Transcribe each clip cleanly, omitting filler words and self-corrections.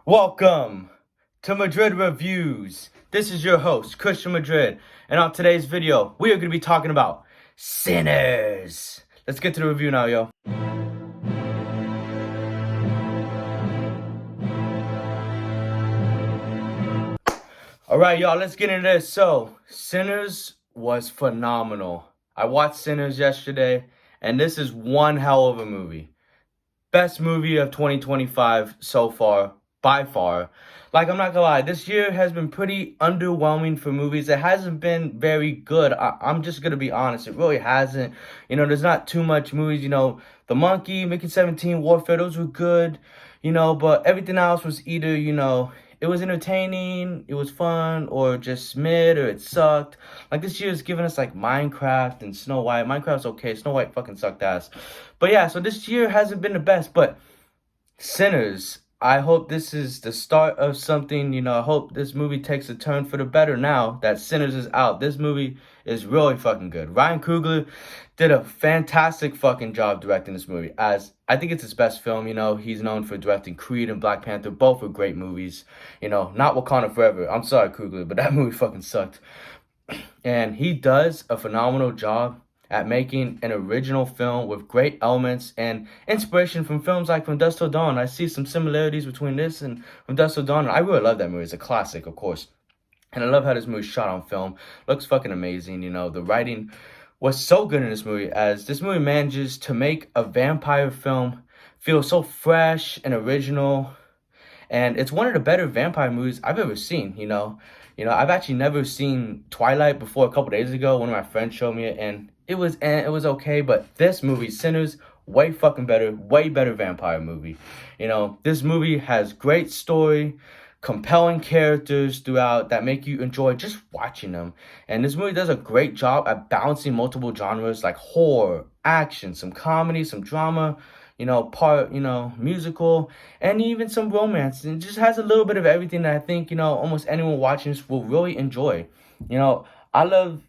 Welcome to Madrid Reviews. This is your host, Christian Madrid, and on today's video, we are going to be talking about Sinners. Let's get to the review now, yo. Alright, y'all, let's get into this. So, Sinners was phenomenal. I watched Sinners yesterday, and this is one hell of a movie. Best movie of 2025 so far. By far. Like, I'm not gonna lie, this year has been pretty underwhelming for movies. It hasn't been very good. I'm just gonna be honest, it really hasn't. There's not too much movies. The Monkey, Mickey 17, Warfare, those were good. But everything else was either, it was entertaining, it was fun, or just mid, or it sucked. Like, this year is giving us, like, Minecraft and Snow White. Minecraft's okay, Snow White fucking sucked ass. But yeah, so this year hasn't been the best, but Sinners, I hope this is the start of something. I hope this movie takes a turn for the better now that Sinners is out. This movie is really fucking good. Ryan Coogler did a fantastic fucking job directing this movie, as I think it's his best film. He's known for directing Creed and Black Panther. Both are great movies. Not Wakanda Forever. I'm sorry, Coogler, but that movie fucking sucked. And he does a phenomenal job at making an original film with great elements and inspiration from films like From Dusk Till Dawn. I see some similarities between this and From Dusk Till Dawn. I really love that movie. It's a classic, of course. And I love how this movie shot on film. Looks fucking amazing. The writing was so good in this movie, as this movie manages to make a vampire film feel so fresh and original. And it's one of the better vampire movies I've ever seen. I've actually never seen Twilight before. A couple days ago, one of my friends showed me it, and it was okay. But this movie, Sinners, way fucking better, way better vampire movie. This movie has great story, compelling characters throughout that make you enjoy just watching them. And this movie does a great job at balancing multiple genres like horror, action, some comedy, some drama, musical, and even some romance. And it just has a little bit of everything that I think, almost anyone watching this will really enjoy. I love,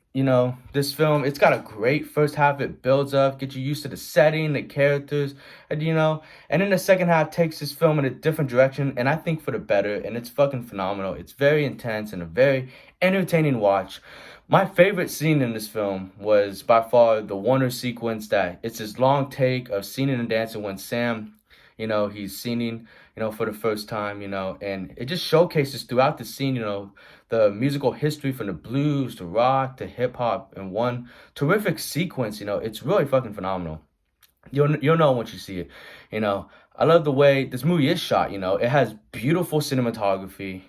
this film. It's got a great first half. It builds up, gets you used to the setting, the characters, and then the second half takes this film in a different direction, and I think for the better, and it's fucking phenomenal. It's very intense and a very entertaining watch. My favorite scene in this film was by far the Warner sequence. That it's this long take of singing and dancing when Sam, he's singing, for the first time, and it just showcases throughout the scene, the musical history from the blues to rock to hip hop in one terrific sequence. It's really fucking phenomenal. You'll know once you see it. I love the way this movie is shot. It has beautiful cinematography,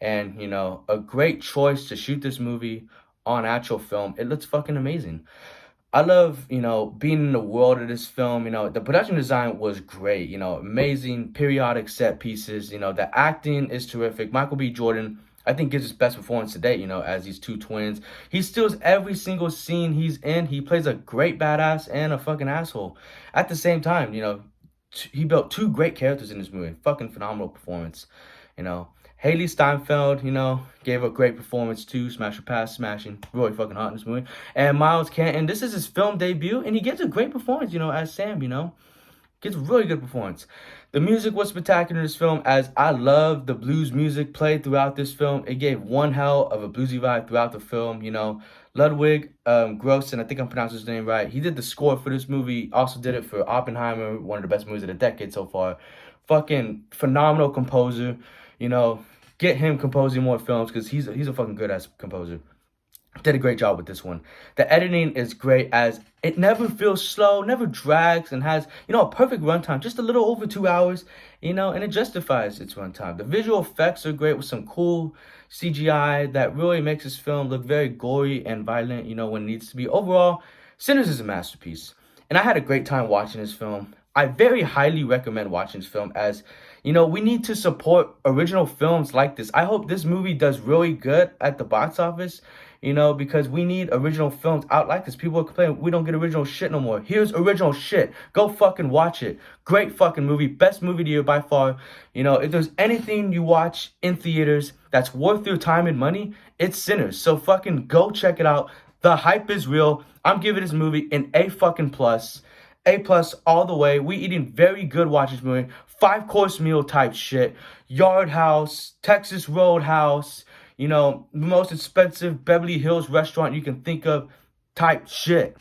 and a great choice to shoot this movie on actual film. It looks fucking amazing. I love, being in the world of this film. The production design was great. Amazing periodic set pieces. The acting is terrific. Michael B. Jordan, I think, gives his best performance to date, as these two twins. He steals every single scene he's in. He plays a great badass and a fucking asshole. At the same time, he built two great characters in this movie. Fucking phenomenal performance, Haley Steinfeld, gave a great performance too. Smash or pass, smashing. Really fucking hot in this movie. And Miles Canton, this is his film debut, and he gives a great performance, as Sam, Gets a really good performance. The music was spectacular in this film, as I love the blues music played throughout this film. It gave one hell of a bluesy vibe throughout the film, Ludwig Göransson, I think I'm pronouncing his name right. He did the score for this movie, also did it for Oppenheimer, one of the best movies of the decade so far. Fucking phenomenal composer. Get him composing more films, because he's a fucking good ass composer. Did a great job with this one. The editing is great, as it never feels slow, never drags, and has, a perfect runtime, just a little over 2 hours, and it justifies its runtime. The visual effects are great with some cool CGI that really makes this film look very gory and violent, when it needs to be. Overall, Sinners is a masterpiece, and I had a great time watching this film. I very highly recommend watching this film, as we need to support original films like this. I hope this movie does really good at the box office, because we need original films out like this. People are complaining we don't get original shit no more. Here's original shit. Go fucking watch it. Great fucking movie. Best movie of the year by far. If there's anything you watch in theaters that's worth your time and money, it's Sinners. So fucking go check it out. The hype is real. I'm giving this movie an A fucking plus. A plus all the way. We eating very good watch this movie. 5-course meal type shit, Yard House, Texas Roadhouse, you know, the most expensive Beverly Hills restaurant you can think of type shit.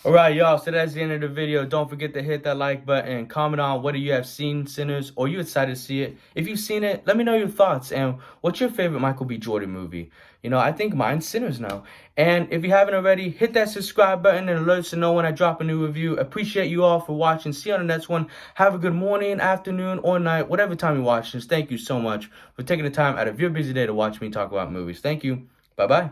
Alright, y'all, so that's the end of the video. Don't forget to hit that like button, comment on whether you have seen Sinners or you excited to see it. If you've seen it, let me know your thoughts and what's your favorite Michael B. Jordan movie. You know, I think mine's Sinners now. And if you haven't already, hit that subscribe button and alert to know when I drop a new review. Appreciate you all for watching. See you on the next one. Have a good morning, afternoon, or night, whatever time you watch this. Thank you so much for taking the time out of your busy day to watch me talk about movies. Thank you. Bye-bye.